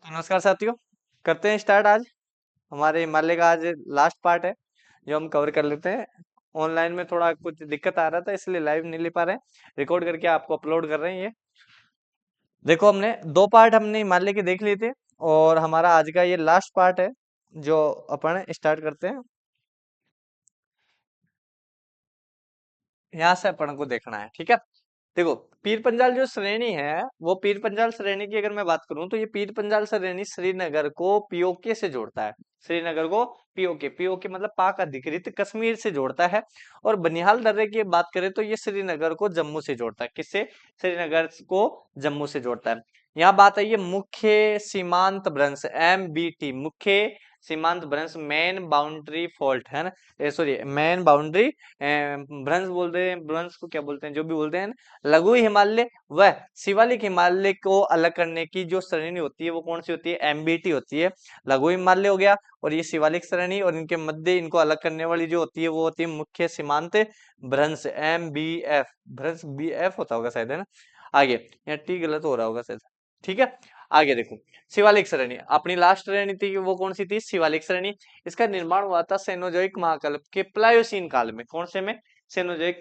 नमस्कार साथियों। करते हैं स्टार्ट। आज हमारे हिमालय का आज लास्ट पार्ट है जो हम कवर कर लेते हैं। ऑनलाइन में थोड़ा कुछ दिक्कत आ रहा था इसलिए लाइव नहीं ले पा रहे हैं, रिकॉर्ड करके आपको अपलोड कर रहे हैं। ये देखो, हमने दो पार्ट हमने हिमालय के देख लिए थे और हमारा आज का ये लास्ट पार्ट है जो अपन स्टार्ट करते हैं। यहाँ से अपन को देखना है, ठीक है। देखो, पीर पंजाल जो श्रेणी है वो पीर पंजाल श्रेणी की अगर मैं बात करूं तो ये पीर पंजाल श्रेणी श्रीनगर को पीओके से जोड़ता है। श्रीनगर को पीओके पीओके मतलब पाक अधिकृत कश्मीर से जोड़ता है। और बनिहाल दर्रे की बात करें तो ये श्रीनगर को जम्मू से जोड़ता है। किससे? श्रीनगर को जम्मू से जोड़ता है। यहाँ बात आई है मुख्य सीमांत भ्रंश MBT, मुख्य सीमांत भ्रंश मेन बाउंड्री फॉल्ट है ना, सॉरी मेन बाउंड्री भ्रंश बोलते हैं। भ्रंश को क्या बोलते हैं, जो भी बोलते हैं। लघु हिमालय व शिवालिक हिमालय को अलग करने की जो श्रेणी होती है वो कौन सी होती है? MBT होती है। लघु हिमालय हो गया और ये शिवालिक श्रेणी, और इनके मध्य इनको अलग करने वाली जो होती है वो होती है मुख्य सीमांत भ्रंश MBF। भ्रंश BF होता होगा शायद, है ना। आगे यहाँ टी गलत हो रहा होगा शायद, ठीक है। आगे देखो, शिवालिक श्रेणी अपनी लास्ट श्रेणी थी, वो कौन सी थी? शिवालिक श्रेणी। इसका निर्माण हुआ था सेनोजोइक महाकल्प के प्लायोसीन काल में। कौन से में? सेनोजोइक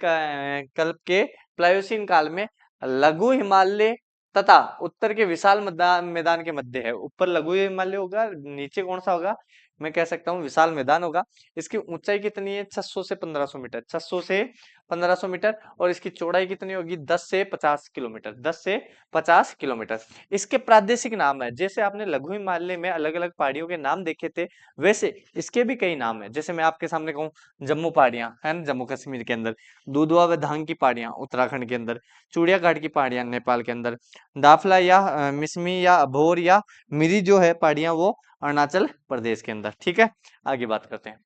कल्प के प्लायोसीन काल में। लघु हिमालय तथा उत्तर के विशाल मैदान मैदान के मध्य है। ऊपर लघु हिमालय होगा, नीचे कौन सा होगा? मैं कह सकता हूँ विशाल मैदान होगा। इसकी ऊंचाई कितनी है? 600 से 1500 मीटर। 600 से 1500 मीटर। और इसकी चौड़ाई कितनी होगी? 10 से 50 किलोमीटर। 10 से 50 किलोमीटर। इसके प्रादेशिक नाम है, जैसे आपने लघु हिमालय में अलग अलग पहाड़ियों के नाम देखे थे वैसे इसके भी कई नाम है। जैसे मैं आपके सामने कहूँ, जम्मू पहाड़ियां है ना जम्मू कश्मीर के अंदर, दुधवा व धांग की पहाड़ियां उत्तराखंड के अंदर, चूड़िया घाट की पहाड़ियां नेपाल के अंदर, दाफला या मिसमी या अभोर या मिरी जो है पहाड़ियां वो अरुणाचल प्रदेश के अंदर, ठीक है। आगे बात करते हैं।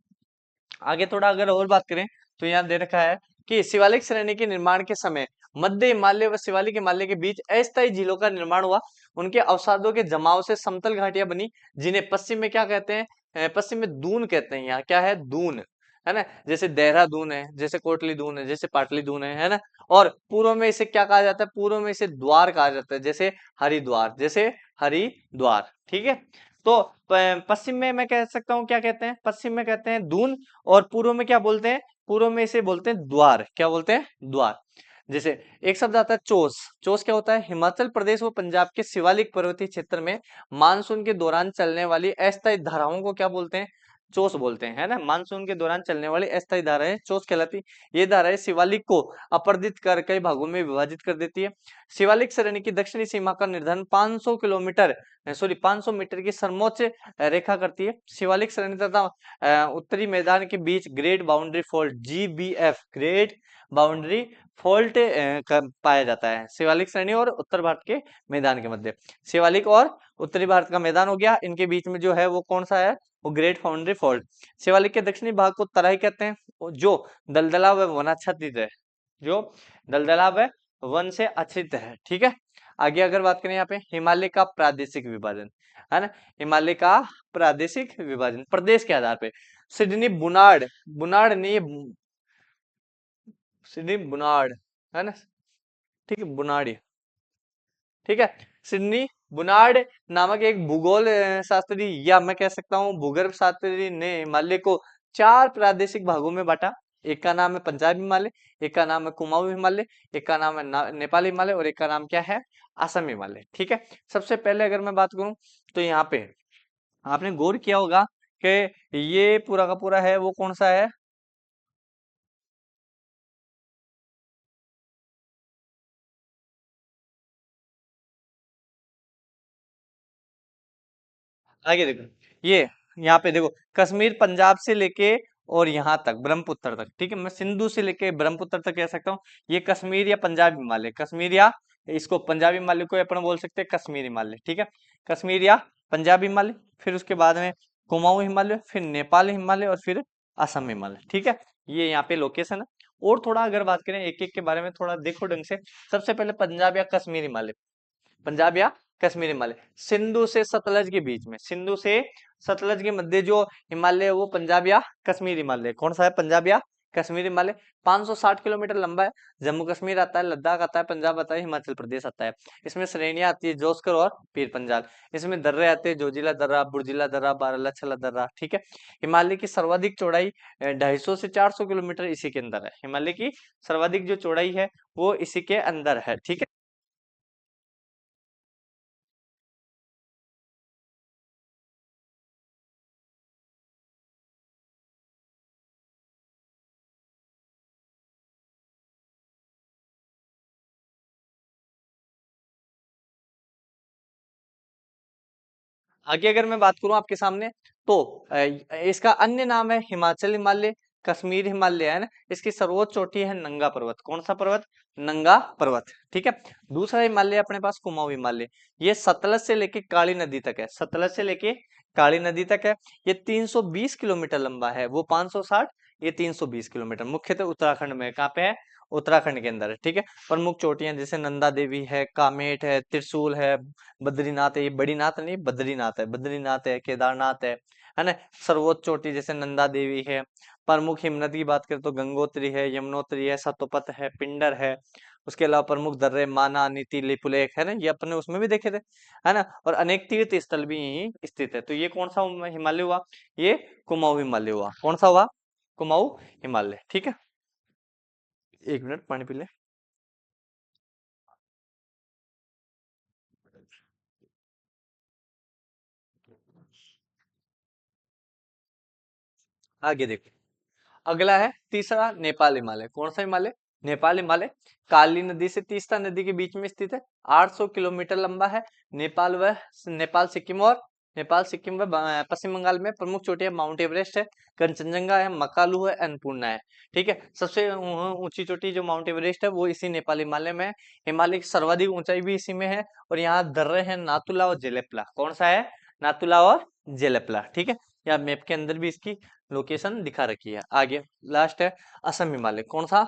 आगे थोड़ा अगर और बात करें तो यहाँ दे रखा है कि शिवालिक श्रेणी के निर्माण के समय मध्य हिमालय व शिवालिक हिमालय के बीच अस्थायी झीलों का निर्माण हुआ। उनके अवसादों के जमाव से समतल घाटियां बनी, जिन्हें पश्चिम में क्या कहते हैं? पश्चिम में दून कहते हैं। यहाँ क्या है? दून, है ना। जैसे देहरादून है, जैसे कोटली दून है, जैसे पाटली दून है ना। और पूर्व में इसे क्या कहा जाता है? पूर्व में इसे द्वार कहा जाता है, जैसे हरिद्वार, जैसे हरिद्वार, ठीक है। तो पश्चिम में मैं कह सकता हूँ क्या कहते हैं? पश्चिम में कहते हैं दून, और पूर्व में क्या बोलते हैं? पूर्व में इसे बोलते हैं द्वार। क्या बोलते हैं? द्वार। जैसे एक शब्द आता है चोस। चोस क्या होता है? हिमाचल प्रदेश व पंजाब के शिवालिक पर्वतीय क्षेत्र में मानसून के दौरान चलने वाली अस्थायी धाराओं को क्या बोलते हैं? चोस बोलते हैं, है ना। मानसून के दौरान चलने वाली अस्थायी धाराएं चोस कहलाती। ये धाराएं शिवालिक को अपर्दित कर कई भागों में विभाजित कर देती है। शिवालिक श्रेणी की दक्षिणी सीमा का निर्धारण 500 किलोमीटर, सॉरी 500 मीटर की सर्वोच्च रेखा करती है। शिवालिक श्रेणी तथा उत्तरी मैदान के बीच great boundary fault GBF, great boundary fault पाया जाता है शिवालिक श्रेणी और उत्तर भारत के मैदान के मध्य। शिवालिक और उत्तरी भारत का मैदान हो गया, इनके बीच में जो है वो कौन सा है? वो ग्रेट बाउंड्री फॉल्ट। शिवालिक के दक्षिणी भाग को तराई कहते हैं, जो दलदला व वनाच्छादित है, जो दलदला व वन से आच्छादित है, ठीक है। आगे अगर बात करें यहाँ पे हिमालय का प्रादेशिक विभाजन, है ना। हिमालय का प्रादेशिक विभाजन प्रदेश के आधार पे। सिडनी बुनाड, बुनाड नहीं, सिडनी बुनाड, है ना, ठीक है, बुनाडी, ठीक है। सिडनी बुनाड नामक एक भूगोल शास्त्री या मैं कह सकता हूँ भूगर्भ शास्त्री ने हिमालय को 4 प्रादेशिक भागों में बांटा। एक का नाम है पंजाब हिमालय, एक का नाम है कुमाऊं हिमालय, एक का नाम है नेपाल हिमालय, और एक का नाम क्या है? असम हिमालय, ठीक है। सबसे पहले अगर मैं बात करूं तो यहाँ पे आपने गौर किया होगा कि ये पूरा का पूरा है वो कौन सा है? आगे देखो, ये यहाँ पे देखो, कश्मीर पंजाब से लेके और यहाँ तक ब्रह्मपुत्र तक, ठीक है। मैं सिंधु से लेके ब्रह्मपुत्र तक कह सकता हूँ ये कश्मीर या पंजाब हिमालय, कश्मीर या इसको पंजाब हिमालय को अपन बोल सकते हैं कश्मीर हिमालय, ठीक है। कश्मीर या पंजाब हिमालय, फिर उसके बाद में कुमाऊं हिमालय, फिर नेपाल हिमालय, और फिर असम हिमालय, ठीक है। ये यहाँ पे लोकेशन है। और थोड़ा अगर बात करें एक एक के बारे में, थोड़ा देखो ढंग से। सबसे पहले पंजाब या कश्मीर हिमालय, पंजाब या कश्मीर हिमालय सिंधु से सतलज के बीच में, सिंधु से सतलज के मध्य जो हिमालय है वो पंजाब या कश्मीर हिमालय, कौन सा है? पंजाब या कश्मीर हिमालय 560 किलोमीटर लंबा है। जम्मू कश्मीर आता है, लद्दाख आता है, पंजाब आता है, हिमाचल प्रदेश आता है। इसमें श्रेणियां आती है जोस्कर और पीर पंजाल। इसमें दर्रे आते हैं, जोजिला दर्रा, बुर्जिला दर्रा, बारालाछला दर्रा, ठीक है। हिमालय की सर्वाधिक चौड़ाई 250 से 400 किलोमीटर इसी के अंदर है। हिमालय की सर्वाधिक जो चौड़ाई है वो इसी के अंदर है, ठीक है। आगे अगर मैं बात करूं आपके सामने, तो इसका अन्य नाम है हिमाचल हिमालय, कश्मीर हिमालय है ना। इसकी सर्वोच्च चोटी है नंगा पर्वत। कौन सा पर्वत? नंगा पर्वत, ठीक है। दूसरा हिमालय अपने पास कुमाऊं हिमालय। ये सतलज से लेके काली नदी तक है, सतलज से लेके काली नदी तक है। ये 320 किलोमीटर लंबा है, वो 560, ये 320 किलोमीटर। मुख्यतः उत्तराखंड में, कहाँ पे है? उत्तराखंड के अंदर है, ठीक है। प्रमुख चोटियां जैसे नंदा देवी है, कामेट है, त्रिशूल है, बद्रीनाथ है। ये बद्रीनाथ नहीं, बद्रीनाथ है, बद्रीनाथ है, केदारनाथ है ना। सर्वोच्च चोटी जैसे नंदा देवी है। प्रमुख हिमनद की बात करें तो गंगोत्री है, यमुनोत्री है, सतोपत है, पिंडर है। उसके अलावा प्रमुख दर्रे माना, नीति, लिपुलेख है ना, ये अपने उसमें भी देखे थे, है ना। और अनेक तीर्थ स्थल भी यहीं स्थित है। तो ये कौन सा हिमालय हुआ? ये कुमाऊं हिमालय हुआ। कौन सा हुआ? कुमाऊं हिमालय, ठीक है। एक मिनट पानी पी ले। आगे देखो, अगला है तीसरा नेपाल हिमालय। कौन सा हिमालय? नेपाल हिमालय। काली नदी से तीस्ता नदी के बीच में स्थित है, 800 किलोमीटर लंबा है। नेपाल व नेपाल सिक्किम और नेपाल सिक्किम व पश्चिम बंगाल में प्रमुख चोटियां माउंट एवरेस्ट है, कंचनजंगा है, मकालू है, अन्नपूर्णा है, ठीक है। सबसे ऊंची चोटी जो माउंट एवरेस्ट है वो इसी नेपाल हिमालय में है। हिमालय की सर्वाधिक ऊंचाई भी इसी में है। और यहाँ दर्रे हैं नातुला और जेलेपला। कौन सा है? नातुला और जेलेपला, ठीक है। या मैप के अंदर भी इसकी लोकेशन दिखा रखी है। आगे लास्ट है असम हिमालय। कौन सा?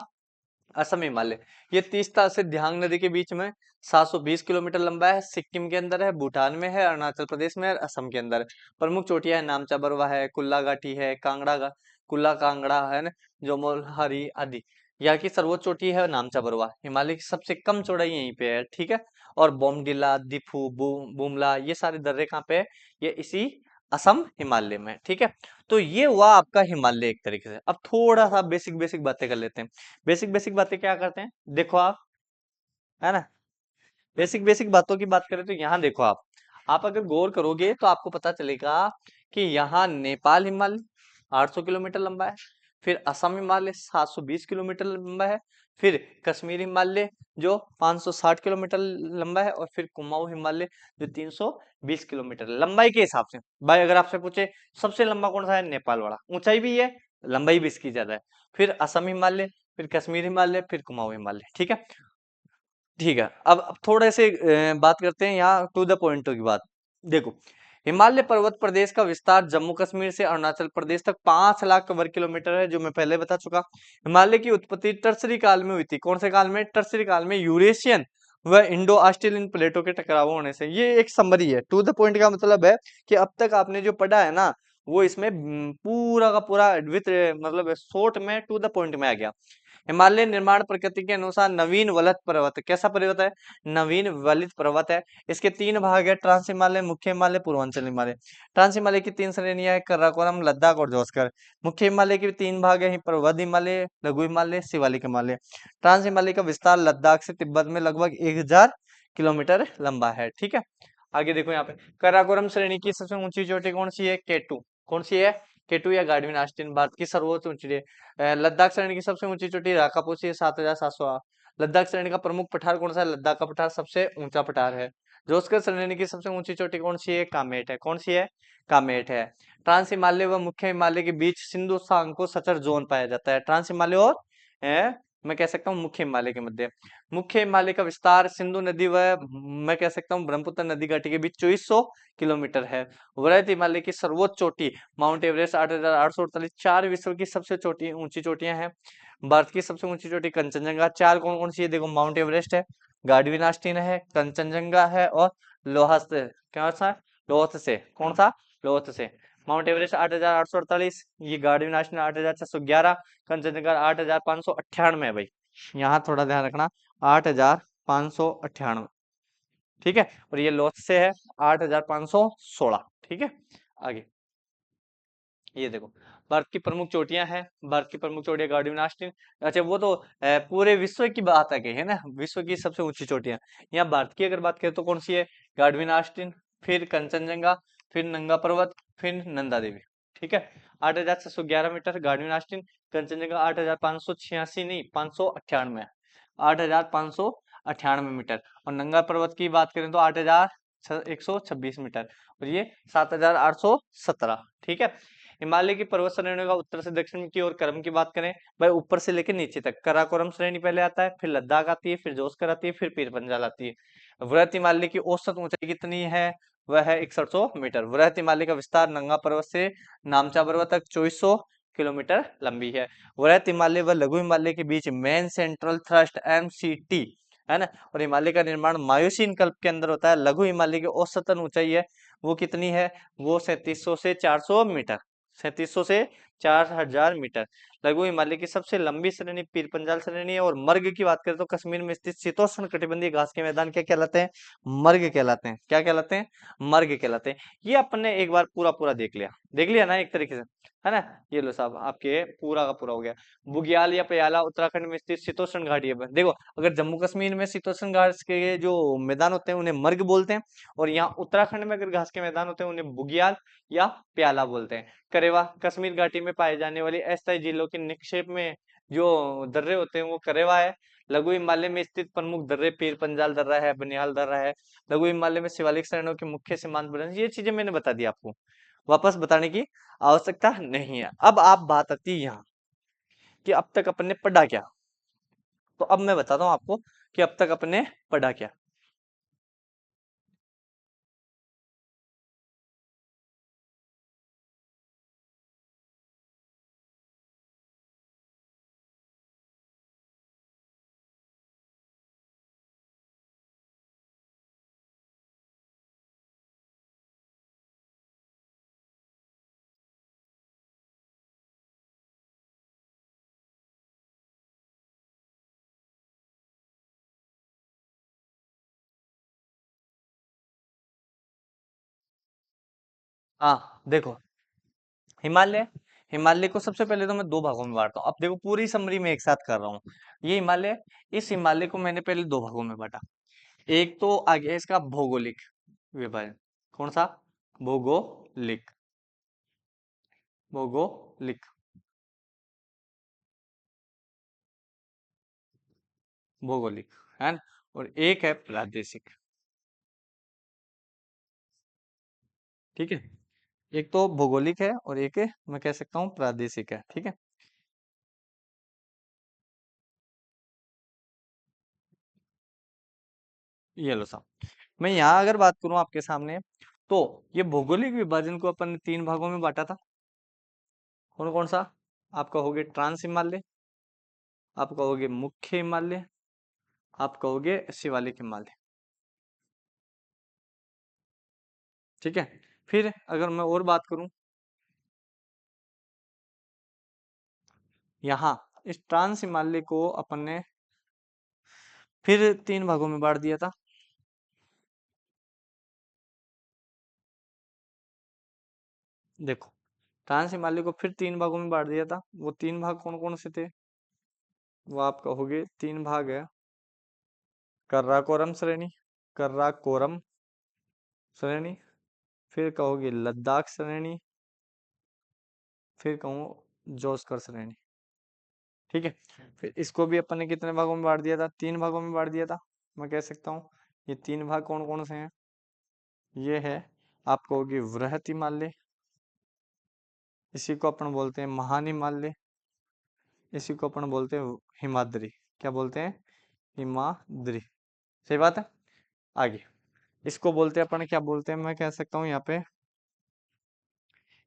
असम हिमालय। ये 30 से दिहांग नदी के बीच में 720 किलोमीटर लंबा है। सिक्किम के अंदर है, भूटान में है, अरुणाचल प्रदेश में है, असम के अंदर है। प्रमुख चोटियां है नामचा बरवा है, कुल्ला घाटी है, कुल्ला कांगड़ा है ना, जोमोलहारी आदि। यहाँ की सर्वोच्च चोटी है नामचा बरवा। हिमालय की सबसे कम चौड़ाई यहीं पे है, ठीक है। और बोमडिला, दिफू, बुमला, ये सारे दर्रे कहाँ पे है? ये इसी असम हिमालय में, ठीक है। तो ये हुआ आपका हिमालय एक तरीके से। अब थोड़ा सा बेसिक बेसिक बातें कर लेते हैं। बेसिक बेसिक बातें क्या करते हैं, देखो आप, है ना। बेसिक बेसिक बातों की बात करें तो यहाँ देखो आप अगर गौर करोगे तो आपको पता चलेगा कि यहाँ नेपाल हिमालय 800 किलोमीटर लंबा है। फिर असम हिमालय 720 किलोमीटर लंबा है। फिर कश्मीर हिमालय जो 560 किलोमीटर लंबा है। और फिर कुमाऊं हिमालय जो 320 किलोमीटर लंबाई के हिसाब से। भाई अगर आपसे पूछे सबसे लंबा कौन सा है, नेपाल वाला। ऊंचाई भी है, लंबाई भी इसकी ज्यादा है। फिर असम हिमालय, फिर कश्मीर हिमालय, फिर कुमाऊं हिमालय, ठीक है। ठीक है, अब थोड़े से बात करते हैं यहाँ टू द पॉइंट की बात। देखो, हिमालय पर्वत प्रदेश का विस्तार जम्मू कश्मीर से अरुणाचल प्रदेश तक 5 लाख वर्ग किलोमीटर है, जो मैं पहले बता चुका। हिमालय की उत्पत्ति टर्सरी काल में हुई थी। कौन से काल में? टर्सरी काल में, यूरेशियन व इंडो ऑस्ट्रेलियन प्लेटों के टकराव होने से। ये एक समरी है। टू द पॉइंट का मतलब है कि अब तक आपने जो पढ़ा है ना, वो इसमें पूरा का पूरा विथ मतलब शॉर्ट में टू द पॉइंट में आ गया। हिमालय निर्माण प्रकृति के अनुसार नवीन वलित पर्वत है। कैसा पर्वत है? नवीन वलित पर्वत है। इसके 3 भाग है, ट्रांस हिमालय, मुख्य हिमालय, पूर्वांचल हिमालय। ट्रांस हिमालय की 3 श्रेणियां है, कराकोरम, लद्दाख और जोस्कर। मुख्य हिमालय के 3 भाग है, पर्वत हिमालय, लघु हिमालय, शिवालिक हिमालय। ट्रांस हिमालय का विस्तार लद्दाख से तिब्बत में लगभग 1000 किलोमीटर लंबा है, ठीक है। आगे देखो यहाँ पे, कराकोरम श्रेणी की सबसे ऊंची चोटी कौन सी है? केटू। कौन सी है? केटू या गार्डविन आस्टीन, भारत की सर्वोच्च ऊंची। लद्दाख श्रेणी की सबसे ऊंची चोटी राकापोची है, 7,700। लद्दाख श्रेणी का प्रमुख पठार कौन सा है? लद्दाख का पठार सबसे ऊंचा पठार है। जोस्कर श्रेणी की सबसे ऊंची चोटी कौन सी है? कामेट है। कौन सी है? कामेट है। ट्रांस हिमालय व मुख्य हिमालय के बीच सिंधु सांको सचर जोन पाया जाता है। ट्रांस हिमालय और मैं कह सकता हूँ मुख्य हिमालय के मध्य। मुख्य हिमालय का विस्तार सिंधु नदी व मैं कह सकता हूँ ब्रह्मपुत्र नदी घाटी के बीच 2400 किलोमीटर है। वृहद हिमालय की सर्वोच्च चोटी माउंट एवरेस्ट 8,848। 4 विश्व की सबसे चोटी ऊंची चोटियां हैं। भारत की सबसे ऊंची चोटी कंचनजंगा। 4 कौन कौन सी है? देखो, माउंट एवरेस्ट है, गार्डविन आस्टीन है, कंचनजंगा है, और लोहस, क्या सा? लोहत से। कौन सा? लोहत से। माउंट एवरेस्ट 8,848, ये गार्डन नेशनल 8,611, कंचनजंगा 8,598 है भाई। यहाँ थोड़ा ध्यान रखना, 8,598, ठीक है। और ये लॉस से है 8,516, ठीक है। आगे ये देखो, भारत की प्रमुख चोटियां हैं, भारत की प्रमुख चोटियां गार्डन आस्टिन। अच्छा वो तो पूरे विश्व की बात आ गई है ना, विश्व की सबसे ऊंची चोटियां। यहाँ भारत की अगर बात करें तो कौन सी है, गार्डन आस्टिन, फिर कंचनजंगा, फिर नंगा पर्वत, फिर नंदा देवी, ठीक है। 8,611 मीटर गार्डन आस्टिन, कंचनजंगा 8,586 नहीं 598, 8,598 मीटर। और नंगा पर्वत की बात करें तो 8,126 मीटर, और ये 7,817, ठीक है। हिमालय की पर्वत श्रेणियों का उत्तर से दक्षिण की ओर क्रम की बात करें भाई, ऊपर से लेकर नीचे तक कराकोरम श्रेणी पहले आता है, फिर लद्दाख आती है, फिर जोस्कर आती है, फिर पीर पंजाल आती है। वृहत हिमालय की औसत ऊंचाई कितनी है, वह है 6100 मीटर। वृहत हिमालय का विस्तार नंगा पर्वत से नामचा पर्वत तक 2400 किलोमीटर लंबी है। वृहत हिमालय व लघु हिमालय के बीच मेन सेंट्रल थ्रस्ट MCT है ना। और हिमालय का निर्माण मायोसीन कल्प के अंदर होता है। लघु हिमालय की औसतन ऊंचाई है वो कितनी है, वो 3700 से 400 मीटर, 3700 से 4000 मीटर। लघु हिमालय की सबसे लंबी श्रेणी पीर पंजाल श्रेणी है। और मर्ग की बात करें तो कश्मीर में स्थित शीतोष्ण कटिबंधीय घास के मैदान क्या कहलाते हैं, मर्ग कहलाते हैं। क्या कहलाते हैं, मर्ग कहलाते हैं। ये अपन ने एक बार पूरा पूरा देख लिया ना एक तरीके से, है ना। ये लो साहब आपके पूरा का पूरा हो गया। बुग्याल या प्याला उत्तराखंड में स्थित शीतोष्ण घाटी है। देखो अगर जम्मू कश्मीर में शीतोष्ण घास के जो मैदान होते हैं उन्हें मर्ग बोलते हैं, और यहाँ उत्तराखंड में अगर घास के मैदान होते हैं उन्हें बुग्याल या प्याला बोलते हैं। करेवा कश्मीर घाटी में पाए जाने वाली अस्थायी झीलों के निक्षेप में जो दर्रे होते हैं वो करेवा है। लघु हिमालय में स्थित प्रमुख दर्रे पीर पंजाल दर्रा है, बनिहाल दर्रा है। लघु हिमालय में शिवालिक श्रेणियों के मुख्य सीमांत बने, ये चीजें मैंने बता दी आपको, वापस बताने की आवश्यकता नहीं है। अब आप बात आती है यहाँ कि अब तक अपन ने पढ़ा क्या। तो अब मैं बताता हूँ आपको कि अब तक अपन ने पढ़ा क्या। हाँ देखो, हिमालय, हिमालय को सबसे पहले तो मैं दो भागों में बांटता हूँ। अब देखो पूरी समरी में एक साथ कर रहा हूँ। ये हिमालय, इस हिमालय को मैंने पहले दो भागों में बांटा। एक तो आ गया इसका भौगोलिक विभाजन, कौन सा, भौगोलिक, भौगोलिक, भौगोलिक, है ना। और एक है प्रादेशिक, ठीक है। एक तो भौगोलिक है और एक है मैं कह सकता हूँ प्रादेशिक है, ठीक है। ये लो साहब, मैं यहाँ अगर बात करूं आपके सामने, तो ये भौगोलिक विभाजन को अपन ने तीन भागों में बांटा था। कौन कौन सा, आप कहोगे ट्रांस हिमालय, आप कहोगे मुख्य हिमालय, आप कहोगे शिवालिक हिमालय, ठीक है। फिर अगर मैं और बात करूं, यहाँ इस ट्रांस हिमालय को अपन ने फिर तीन भागों में बांट दिया था। देखो ट्रांस हिमालय को फिर तीन भागों में बांट दिया था। वो तीन भाग कौन कौन से थे, वो आप कहोगे तीन भाग है, कर्राकोरम श्रेणी, कर्राकोरम श्रेणी, फिर कहोगे लद्दाख श्रेणी, फिर कहूँ जोस्कर श्रेणी, ठीक है। फिर इसको भी अपन ने कितने भागों में बांट दिया था, तीन भागों में बांट दिया था। मैं कह सकता हूँ ये तीन भाग कौन कौन से हैं, ये है, आप कहोगे वृहत हिमालय, इसी को अपन बोलते हैं महान हिमालय, इसी को अपन बोलते हैं हिमाद्री। क्या बोलते हैं, हिमाद्री, सही बात है। आगे इसको बोलते हैं अपन, क्या बोलते हैं, मैं कह सकता हूँ यहाँ पे,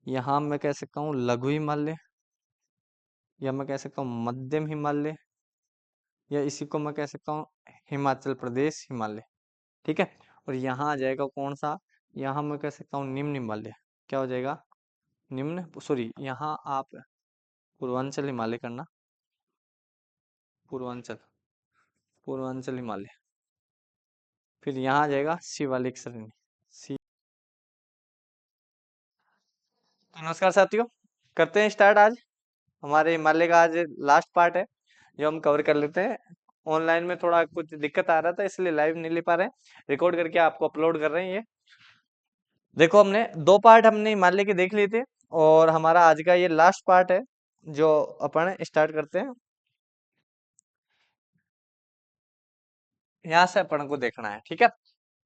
यहाँ मैं कह सकता हूँ लघु हिमालय, या मैं कह सकता हूँ मध्यम हिमालय, या इसी को मैं कह सकता हूँ हिमाचल प्रदेश हिमालय, ठीक है। और यहाँ आ जाएगा कौन सा, यहाँ मैं कह सकता हूँ निम्न हिमालय, क्या हो जाएगा, निम्न सॉरी यहाँ आप पूर्वांचल हिमालय करना, पूर्वांचल, पूर्वांचल हिमालय, फिर यहाँ आ जाएगा शिवालिक श्रेणी। सी तो नमस्कार साथियों, करते हैं स्टार्ट। आज हमारे हिमालय का आज लास्ट पार्ट है जो हम कवर कर लेते हैं। ऑनलाइन में थोड़ा कुछ दिक्कत आ रहा था इसलिए लाइव नहीं ले पा रहे हैं, रिकॉर्ड करके आपको अपलोड कर रहे हैं। ये देखो, हमने दो पार्ट हमने हिमालय के देख लिए थे और हमारा आज का ये लास्ट पार्ट है जो अपन स्टार्ट करते हैं। यहाँ से अपन को देखना है, ठीक है।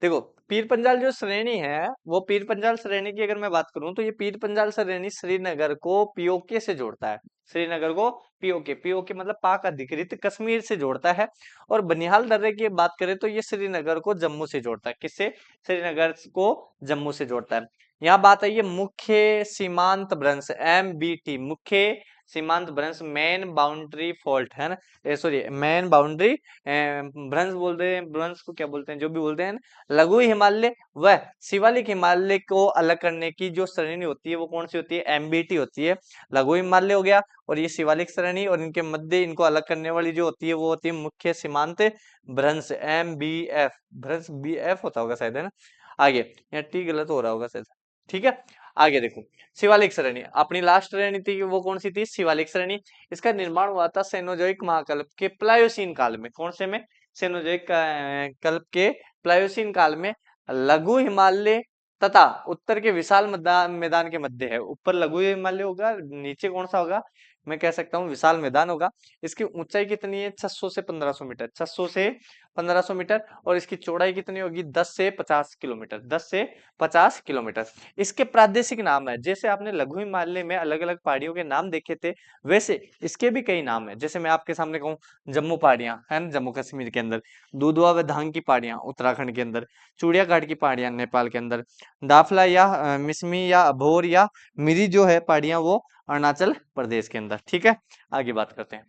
देखो, पीर पंजाल जो श्रेणी है वो पीर पंजाल श्रेणी की अगर मैं बात करूं तो ये पीर पंजाल श्रेणी श्रीनगर को पीओके से जोड़ता है। श्रीनगर को पीओके, पीओके मतलब पाक अधिकृत कश्मीर से जोड़ता है। और बनिहाल दर्रे की बात करें तो ये श्रीनगर को जम्मू से जोड़ता है। किससे? श्रीनगर को जम्मू से जोड़ता है। यहाँ बात आई है मुख्य सीमांत भ्रंश, MBT, मुख्य सीमांत भ्रंश, मेन बाउंड्री फॉल्ट है ना, सॉरी मेन बाउंड्री भ्रंश बोलते हैं, भ्रंश को क्या बोलते हैं, जो भी बोलते हैं। लघु हिमालय व शिवालिक हिमालय को अलग करने की जो श्रेणी होती है वो कौन सी होती है? MBT होती है। लघु हिमालय हो गया और ये शिवालिक श्रेणी, और इनके मध्य इनको अलग करने वाली जो होती है वो होती है मुख्य सीमांत भ्रंश, MBF, भ्रंश BF होता होगा शायद, है ना। आगे यहाँ टी गलत हो रहा होगा शायद, ठीक है। आगे देखो, शिवालिक श्रेणी अपनी लास्ट श्रेणी थी, वो कौन सी थी? शिवालिक श्रेणी। इसका निर्माण हुआ था सेनोजोइक महाकल्प के प्लायोसीन काल में। कौन से में? सेनोजोइक कल्प के प्लायोसीन काल में। लघु हिमालय तथा उत्तर के विशाल मैदान मैदान के मध्य है। ऊपर लघु हिमालय होगा, नीचे कौन सा होगा? मैं कह सकता हूँ विशाल मैदान होगा। इसकी ऊंचाई कितनी है? 600 से 1500 मीटर, 600 से 1500 मीटर। और इसकी चौड़ाई कितनी होगी? 10 से 50 किलोमीटर, 10 से 50 किलोमीटर। इसके प्रादेशिक नाम है, जैसे आपने लघु हिमालय में अलग अलग पहाड़ियों के नाम देखे थे वैसे इसके भी कई नाम है। जैसे मैं आपके सामने कहूँ, जम्मू पहाड़ियां है ना, जम्मू कश्मीर के अंदर। दुधवा व धांग की पहाड़ियां उत्तराखंड के अंदर। चूड़िया घाट की पहाड़ियां नेपाल के अंदर। दाफला या मिसमी या अभोर या मिरी जो है पहाड़ियां वो अरुणाचल प्रदेश के अंदर, ठीक है। आगे बात करते हैं।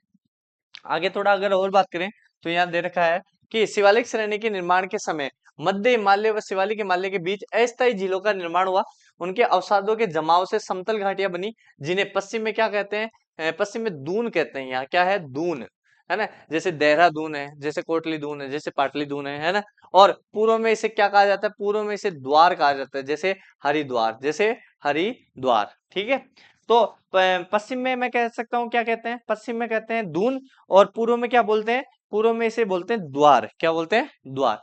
आगे थोड़ा अगर और बात करें तो यहाँ दे रखा है कि शिवालिक श्रेणी के निर्माण के समय मध्य हिमालय व शिवालिक हिमालय के बीच अस्थायी झीलों का निर्माण हुआ। उनके अवसादों के जमाव से समतल घाटियां बनी, जिन्हें पश्चिम में क्या कहते हैं? पश्चिम में दून कहते हैं। यहाँ क्या है? दून, है ना। जैसे देहरादून है, जैसे कोटली दून है, जैसे पाटली दून है ना। और पूर्व में इसे क्या कहा जाता है? पूर्व में इसे द्वार कहा जाता है, जैसे हरिद्वार, जैसे हरिद्वार, ठीक है। तो पश्चिम में मैं कह सकता हूँ क्या कहते हैं? पश्चिम में कहते हैं दून, और पूर्व में क्या बोलते हैं? पूर्व में इसे बोलते हैं द्वार। क्या बोलते हैं? द्वार।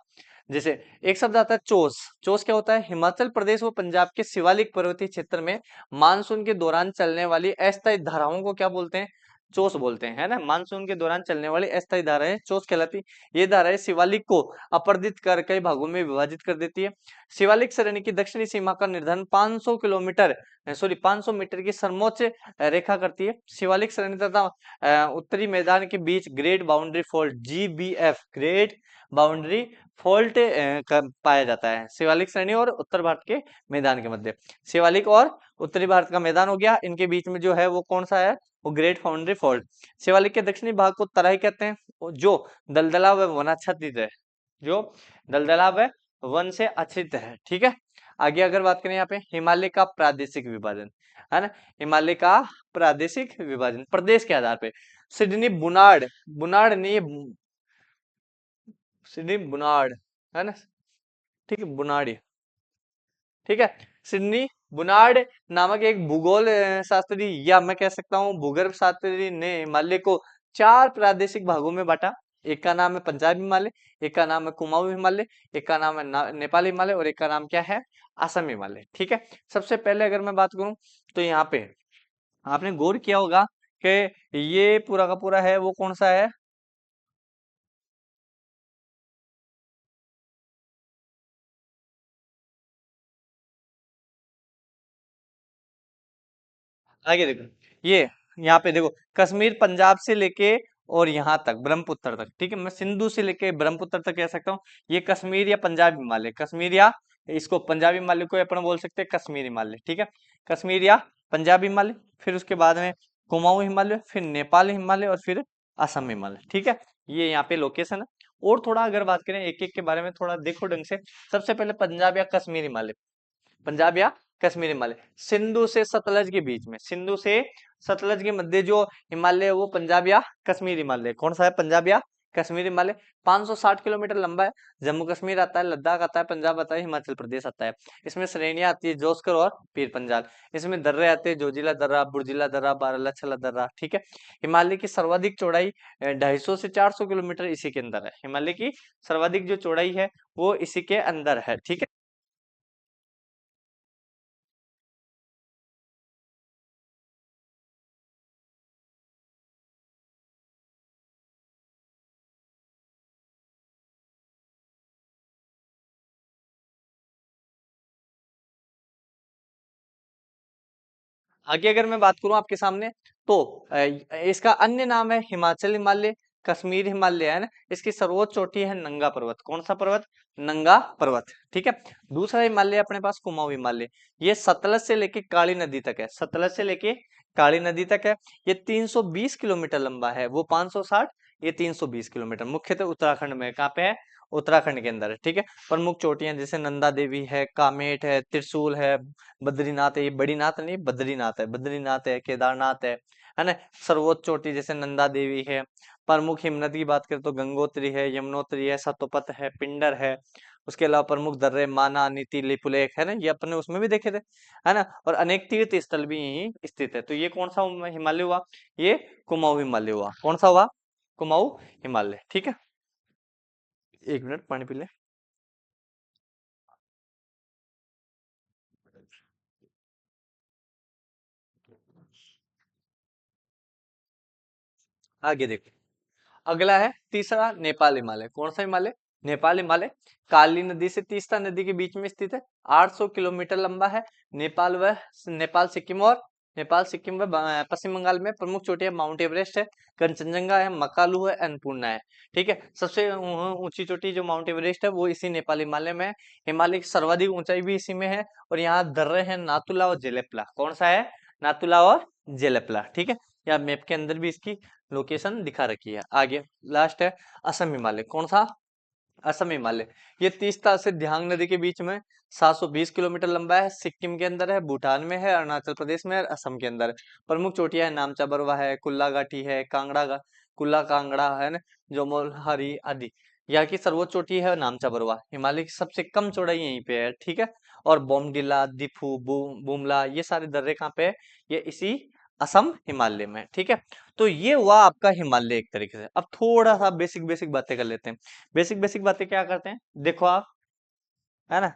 जैसे एक शब्द आता है चोस। चोस क्या होता है? हिमाचल प्रदेश व पंजाब के शिवालिक पर्वतीय क्षेत्र में मानसून के दौरान चलने वाली अस्थायी धाराओं को क्या बोलते हैं? चोस बोलते हैं, है ना। मानसून के दौरान चलने वाली अस्थायी धाराएं चोस कहलाती। ये धाराएं शिवालिक को अपरदित कर कई भागों में विभाजित कर देती है। शिवालिक श्रेणी की दक्षिणी सीमा का निर्धारण 500 किलोमीटर, सॉरी 500 मीटर की सर्वोच्च रेखा करती है। शिवालिक श्रेणी तथा उत्तरी मैदान के बीच great boundary fault, GBF, great boundary fault पाया जाता है शिवालिक श्रेणी और उत्तर भारत के मैदान के मध्य। शिवालिक और उत्तरी भारत का मैदान हो गया, इनके बीच में जो है वो कौन सा है? वो ग्रेट बाउंड्री फॉल्ट। शिवालिक के दक्षिणी भाग को तराई कहते हैं, जो दलदला व वनाच्छादित है, जो दलदला व वन से आच्छादित है, ठीक है। आगे अगर बात करें यहाँ पे हिमालय का प्रादेशिक विभाजन, है ना। हिमालय का प्रादेशिक विभाजन प्रदेश के आधार पे। सिडनी बुनाड़, बुनाड़ नहीं, सिडनी बुनाड़, है ना, ठीक है, बुनाड़ी, ठीक है। सिडनी बुनाड़ नामक एक भूगोल शास्त्री या मैं कह सकता हूँ भूगर्भ शास्त्री ने हिमालय को 4 प्रादेशिक भागों में बांटा। एक का नाम है पंजाब हिमालय, एक का नाम है कुमाऊं हिमालय, एक का नाम है नेपाल हिमालय, और एक का नाम क्या है? असम हिमालय, ठीक है। सबसे पहले अगर मैं बात करूं तो यहाँ पे आपने गौर किया होगा कि ये पूरा का पूरा है वो कौन सा है? आगे देखो, ये यहाँ पे देखो, कश्मीर पंजाब से लेके और यहाँ तक ब्रह्मपुत्र तक, ठीक है। मैं सिंधु से लेके ब्रह्मपुत्र तक कह सकता हूँ ये कश्मीर या पंजाब हिमालय, कश्मीर या इसको पंजाबी हिमालय को अपन बोल सकते हैं कश्मीर हिमालय, ठीक है। कश्मीर या पंजाब हिमालय, फिर उसके बाद में कुमाऊं हिमालय, फिर नेपाल हिमालय, और फिर असम हिमालय, ठीक है। ये यहाँ पे लोकेशन है। और थोड़ा अगर बात करें एक एक के बारे में, थोड़ा देखो ढंग से। सबसे पहले पंजाब या कश्मीर हिमालय, पंजाब या कश्मीर हिमालय। सिंधु से सतलज के बीच में, सिंधु से सतलज के मध्य जो हिमालय है वो पंजाब या कश्मीर हिमालय, कौन सा है, पंजाब या कश्मीर हिमालय। 560 किलोमीटर लंबा है। जम्मू कश्मीर आता है, लद्दाख आता है, पंजाब आता है, हिमाचल प्रदेश आता है। इसमें श्रेणियां आती है जोस्कर और पीर पंजाल। इसमें दर्रे आते हैं, जोजिला दर्रा, बुर्जिला दर्रा, बारालाछला दर्रा, ठीक है। हिमालय की सर्वाधिक चौड़ाई 250 से 400 किलोमीटर इसी के अंदर है। हिमालय की सर्वाधिक जो चौड़ाई है वो इसी के अंदर है, ठीक है। आगे अगर मैं बात करूं आपके सामने, तो इसका अन्य नाम है हिमाचल हिमालय, कश्मीर हिमालय, है ना। इसकी सर्वोच्च चोटी है नंगा पर्वत, कौन सा पर्वत, नंगा पर्वत, ठीक है। दूसरा हिमालय अपने पास कुमाऊं हिमालय, ये सतलज से लेके काली नदी तक है, सतलज से लेके काली नदी तक है। ये 320 किलोमीटर लंबा है, वो 560, ये 320 किलोमीटर। मुख्यतः उत्तराखंड में, कहाँ पे है, उत्तराखंड के अंदर है, ठीक है। प्रमुख चोटियां जैसे नंदा देवी है, कामेट है, त्रिशूल है, बद्रीनाथ है, ये बद्रीनाथ नहीं, बद्रीनाथ है, बद्रीनाथ है, केदारनाथ है ना। सर्वोच्च चोटी जैसे नंदा देवी है। प्रमुख हिमनद की बात करें तो गंगोत्री है, यमुनोत्री है, सतोपत है, पिंडर है। उसके अलावा प्रमुख दर्रे माना, नीति, लिपुलेख, है ना, ये अपने उसमें भी देखे थे, है ना। और अनेक तीर्थ स्थल भी यहीं स्थित है। तो ये कौन सा हिमालय हुआ, ये कुमाऊं हिमालय हुआ, कौन सा हुआ, कुमाऊं हिमालय, ठीक है। एक मिनट पानी पी ले। आगे देखो, अगला है तीसरा नेपाल हिमालय, कौन सा हिमालय, नेपाल हिमालय। काली नदी से तीस्ता नदी के बीच में स्थित है, 800 किलोमीटर लंबा है। नेपाल व नेपाल सिक्किम और नेपाल सिक्किम व पश्चिम बंगाल में प्रमुख चोटियां माउंट एवरेस्ट है, कंचनजंगा है, मकालू है, अन्नपूर्णा है, ठीक है। सबसे ऊंची चोटी जो माउंट एवरेस्ट है वो इसी नेपाल हिमालय में है। हिमालय की सर्वाधिक ऊंचाई भी इसी में है। और यहाँ दर्रे हैं नातुला और जेलेपला, कौन सा है, नातुला और जेलेपला, ठीक है। या मैप के अंदर भी इसकी लोकेशन दिखा रखी है। आगे लास्ट है असम हिमालय, कौन सा, असम हिमालय। ये तीस्ता से ध्यांग नदी के बीच में 720 किलोमीटर लंबा है, सिक्किम के अंदर है, भूटान में है, अरुणाचल प्रदेश में है, असम के अंदर है। प्रमुख चोटियां है नामचा बरवा है, कुल्ला घाटी है, कुल्ला कांगड़ा है ना, जोमोलहारी आदि। यहाँ की सर्वोच्च चोटी है नामचा बरवा। हिमालय की सबसे कम चौड़ाई यहीं पे है, ठीक है। और बोमडिला, दिफू, बुमला, ये सारे दर्रे कहाँ पे है, ये इसी असम हिमालय में, ठीक है। तो ये हुआ आपका हिमालय एक तरीके से। अब थोड़ा सा बेसिक बेसिक बातें कर लेते हैं। बेसिक बेसिक बातें क्या करते हैं, देखो आप, है ना।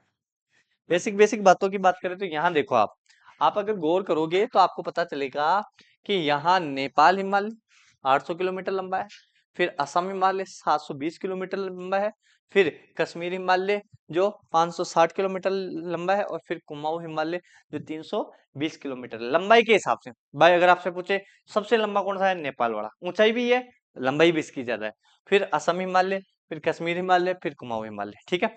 बेसिक बेसिक बातों की बात करें तो यहाँ देखो आप अगर गौर करोगे तो आपको पता चलेगा कि यहाँ नेपाल हिमालय 800 किलोमीटर लंबा है, फिर असम हिमालय 720 किलोमीटर लंबा है, फिर कश्मीर हिमालय जो 560 किलोमीटर लंबा है, और फिर कुमाऊं हिमालय जो 320 किलोमीटर लंबाई के हिसाब से। भाई अगर आपसे पूछे सबसे लंबा कौन सा है, नेपाल वाला, ऊंचाई भी है, लंबाई भी इसकी ज्यादा है। फिर असम हिमालय, फिर कश्मीर हिमालय, फिर कुमाऊं हिमालय, ठीक है।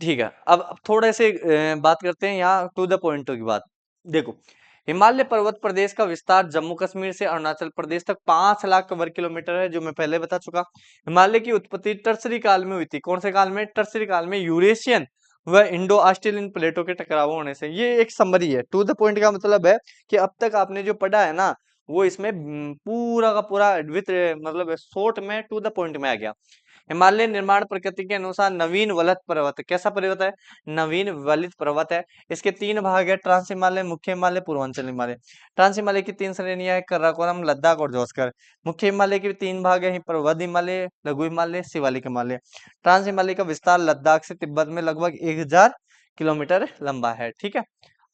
ठीक है, अब थोड़े से बात करते हैं यहाँ टू द पॉइंट की बात। देखो, हिमालय पर्वत प्रदेश का विस्तार जम्मू कश्मीर से अरुणाचल प्रदेश तक 5 लाख वर्ग किलोमीटर है, जो मैं पहले बता चुका। हिमालय की उत्पत्ति टर्सरी काल में हुई थी, कौन से काल में, टर्सरी काल में, यूरेशियन व इंडो ऑस्ट्रेलियन प्लेटों के टकराव होने से। ये एक समरी है, टू द पॉइंट का मतलब है कि अब तक आपने जो पढ़ा है ना, वो इसमें पूरा का पूरा विथ मतलब शॉर्ट में टू द पॉइंट में आ गया। हिमालय निर्माण प्रकृति के अनुसार नवीन वलत पर्वत, कैसा पर्वत है, नवीन वलित पर्वत है। इसके 3 भाग है, ट्रांस हिमालय, मुख्य हिमालय, पूर्वांचल हिमालय। ट्रांस हिमालय की 3 श्रेणियां है, कराकोरम, लद्दाख और जोस्कर। मुख्य हिमालय के 3 भाग है, पर्वत हिमालय, लघु हिमालय, शिवालिक हिमालय। ट्रांस हिमालय का विस्तार लद्दाख से तिब्बत में लगभग 1000 किलोमीटर लंबा है, ठीक है।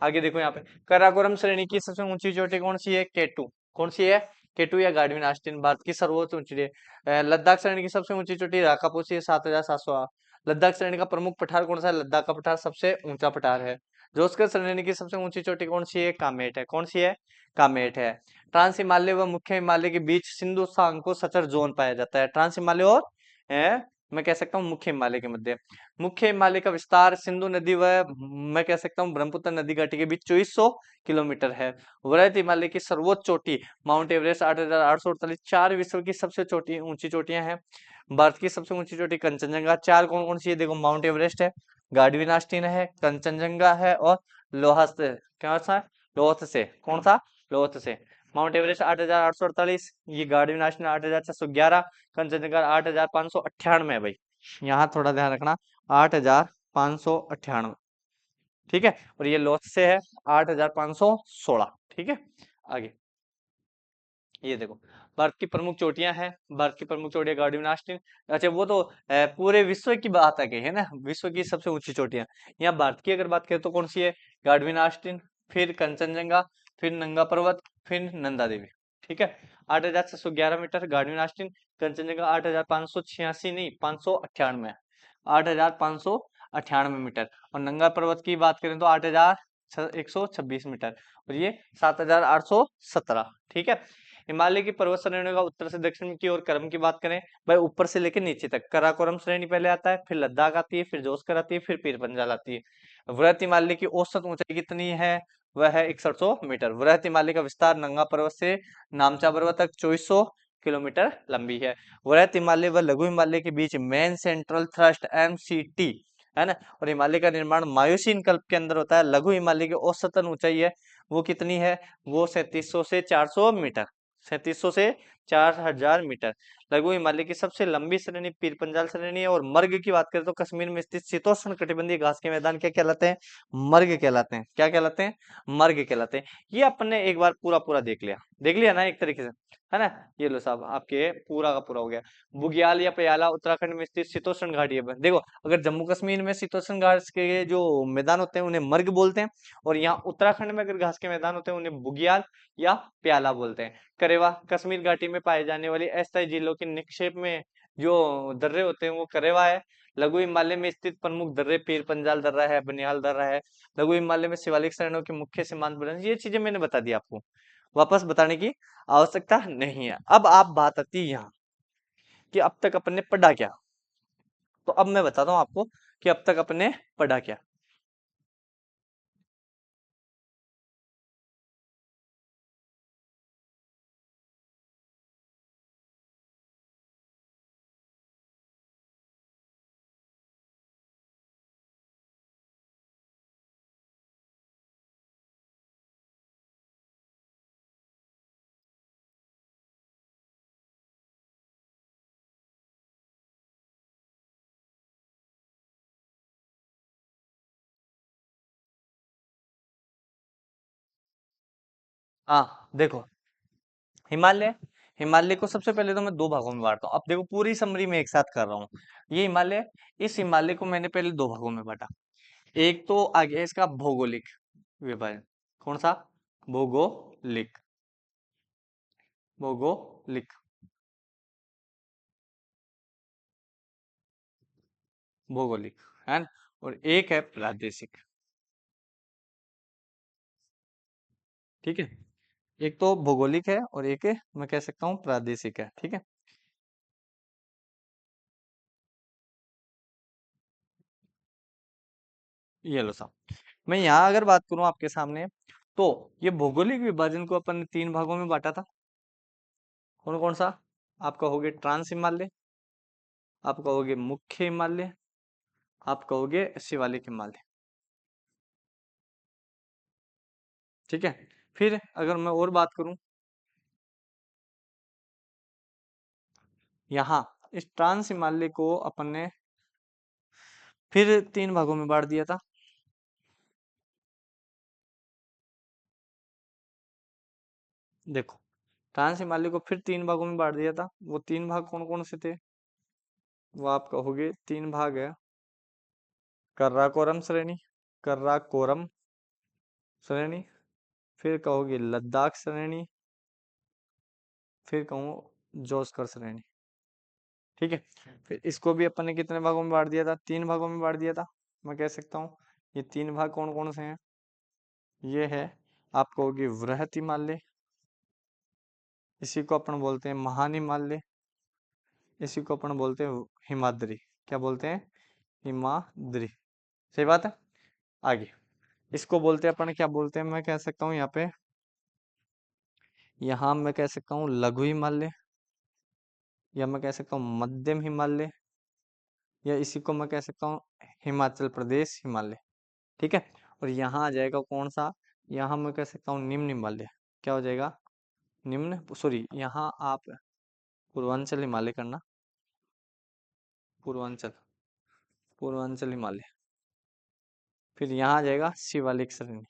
आगे देखो यहाँ पे, कराकोरम श्रेणी की सबसे ऊंची चोटी कौन सी है, केटू, कौन सी है, केटू या गार्डविन आस्टीन, भारत की सर्वोच्च ऊंची लद्दाख श्रेणी की सबसे ऊंची चोटी राकापोची है, 7,700। लद्दाख श्रेणी का प्रमुख पठार कौन सा है, लद्दाख का पठार सबसे ऊंचा पठार है। जोस्कर श्रेणी की सबसे ऊंची चोटी कौन सी है, कामेट है, कौन सी है, कामेट है। ट्रांस हिमालय व मुख्य हिमालय के बीच सिंधु सांको सचर जोन पाया जाता है, ट्रांस हिमालय और मैं कह सकता हूँ मुख्य हिमालय के मध्य। मुख्य हिमालय का विस्तार सिंधु नदी व मैं कह सकता हूँ ब्रह्मपुत्र नदी घाटी के बीच 2400 किलोमीटर है। वृहत हिमालय की सर्वोच्च चोटी माउंट एवरेस्ट 8,848, 4 विश्व की सबसे छोटी ऊंची चोटियां हैं। भारत की सबसे ऊंची चोटी कंचनजंगा, 4 कौन कौन सी है, देखो, माउंट एवरेस्ट है, गार्डविन आस्टीन है, कंचनजंगा है और लोहा से, क्या सा, लोथ से, कौन सा, लोथ से। माउंट एवरेस्ट 8,848, ये गार्डन नेशनल 8,611, कंचनजंगा 8,598 है भाई। यहाँ थोड़ा ध्यान रखना, 8,598, ठीक है। और ये लोथ से है 8,516, ठीक है। आगे ये देखो, भारत की प्रमुख चोटियां हैं, भारत की प्रमुख चोटियां गार्डन ऑस्टिन। अच्छा वो तो पूरे विश्व की बात आ गई है ना, विश्व की सबसे ऊंची चोटियां। यहाँ भारत की अगर बात करें तो कौन सी है, गार्डन ऑस्टिन, फिर कंचनजंगा, फिर नंगा पर्वत, फिर नंदा देवी, ठीक है। 8,611 मीटर गार्डन ऑस्टिन, कंचनजंगा 8,586 नहीं 598, 8,598 मीटर। और नंगा पर्वत की बात करें तो 8,126 मीटर, और ये 7,817, ठीक है। हिमालय की पर्वत श्रेणियों का उत्तर से दक्षिण की ओर क्रम की बात करें, भाई ऊपर से लेकर नीचे तक काराकोरम श्रेणी पहले आता है, फिर लद्दाख आती है, फिर जोस्कर आती है, फिर पीर पंजाल आती है। वृहत हिमालय की औसत ऊंचाई कितनी है, वह है 6100 मीटर। वृहत हिमालय का विस्तार नंगा पर्वत से नामचा पर्वत तक 2400 किलोमीटर लंबी है। वृहत हिमालय व लघु हिमालय के बीच मेन सेंट्रल थ्रस्ट MCT है ना। और हिमालय का निर्माण मायोसीन कल्प के अंदर होता है। लघु हिमालय की औसतन ऊंचाई है वो कितनी है, वो 3700 से 400 मीटर, 3700 से 4000 मीटर। लघु हिमालय की सबसे लंबी श्रेणी पीर पंजाल श्रेणी है। और मर्ग की बात करें तो कश्मीर में स्थित शीतोष्ण कटिबंधीय घास के मैदान क्या कहलाते हैं, मर्ग कहलाते हैं। क्या कहलाते हैं, मर्ग कहलाते हैं। ये अपने एक बार पूरा पूरा देख लिया ना एक तरीके से, है ना। ये लो साहब आपके पूरा का पूरा हो गया। बुग्याल या प्याला उत्तराखंड में स्थित शीतोष्ण घाटी है। देखो अगर जम्मू कश्मीर में शीतोष्ण घास के जो मैदान होते हैं उन्हें मर्ग बोलते हैं, और यहाँ उत्तराखंड में अगर घास के मैदान होते हैं उन्हें बुग्याल या प्याला बोलते हैं। करेवा कश्मीर घाटी में पाए जाने वाली अस्थायी झीलों के निक्षेप में जो दर्रे होते हैं वो करेवा है। लघु हिमालय में स्थित प्रमुख दर्रे पीर पंजाल दर्रा है, बनिहाल दर्रा है। लघु हिमालय में शिवालिक श्रेणियों के मुख्य सीमांत बने, ये चीजें मैंने बता दी आपको, वापस बताने की आवश्यकता नहीं है। अब आप बात आती है यहाँ कि अब तक अपन ने पढ़ा क्या। तो अब मैं बताता हूँ आपको कि अब तक अपन ने पढ़ा क्या। हाँ देखो, हिमालय, हिमालय को सबसे पहले तो मैं दो भागों में बांटता हूँ। अब देखो पूरी समरी में एक साथ कर रहा हूँ। ये हिमालय, इस हिमालय को मैंने पहले दो भागों में बांटा। एक तो आ गया इसका भौगोलिक विभाजन, कौन सा, भौगोलिक, भौगोलिक, भौगोलिक, है ना। और एक है प्रादेशिक, ठीक है। एक तो भौगोलिक है और एक है, मैं कह सकता हूँ प्रादेशिक है, ठीक है। ये लो साहब, मैं यहाँ अगर बात करूं आपके सामने, तो ये भौगोलिक विभाजन को अपन ने तीन भागों में बांटा था। कौन कौन सा, आप कहोगे ट्रांस हिमालय, आप कहोगे मुख्य हिमालय, आप कहोगे शिवालिक हिमालय, ठीक है। फिर अगर मैं और बात करूं, यहाँ इस ट्रांस हिमालय को अपन ने फिर तीन भागों में बांट दिया था। देखो ट्रांस हिमालय को फिर तीन भागों में बांट दिया था। वो तीन भाग कौन कौन से थे, वो आप कहोगे तीन भाग है, कर्राकोरम श्रेणी, कर्राकोरम श्रेणी, फिर कहोगे लद्दाख श्रेणी, फिर कहूँ जोस्कर श्रेणी, ठीक है। फिर इसको भी अपन ने कितने भागों में बांट दिया था, तीन भागों में बांट दिया था। मैं कह सकता हूँ ये तीन भाग कौन कौन से हैं, ये है, आप कहोगे वृहत हिमालय, इसी को अपन बोलते हैं महान हिमालय, इसी को अपन बोलते हैं हिमाद्री। क्या बोलते हैं, हिमाद्री, सही बात है। आगे इसको बोलते हैं अपन, क्या बोलते हैं, मैं कह सकता हूँ यहाँ पे, यहाँ मैं कह सकता हूँ लघु हिमालय, या मैं कह सकता हूँ मध्यम हिमालय, या इसी को मैं कह सकता हूँ हिमाचल प्रदेश हिमालय, ठीक है। और यहाँ आ जाएगा कौन सा, यहाँ मैं कह सकता हूँ निम्न हिमालय। क्या हो जाएगा, निम्न, सॉरी यहाँ आप पूर्वांचल हिमालय करना, पूर्वांचल, पूर्वांचल हिमालय। फिर यहाँ आ जाएगा शिवालिक श्रेणी,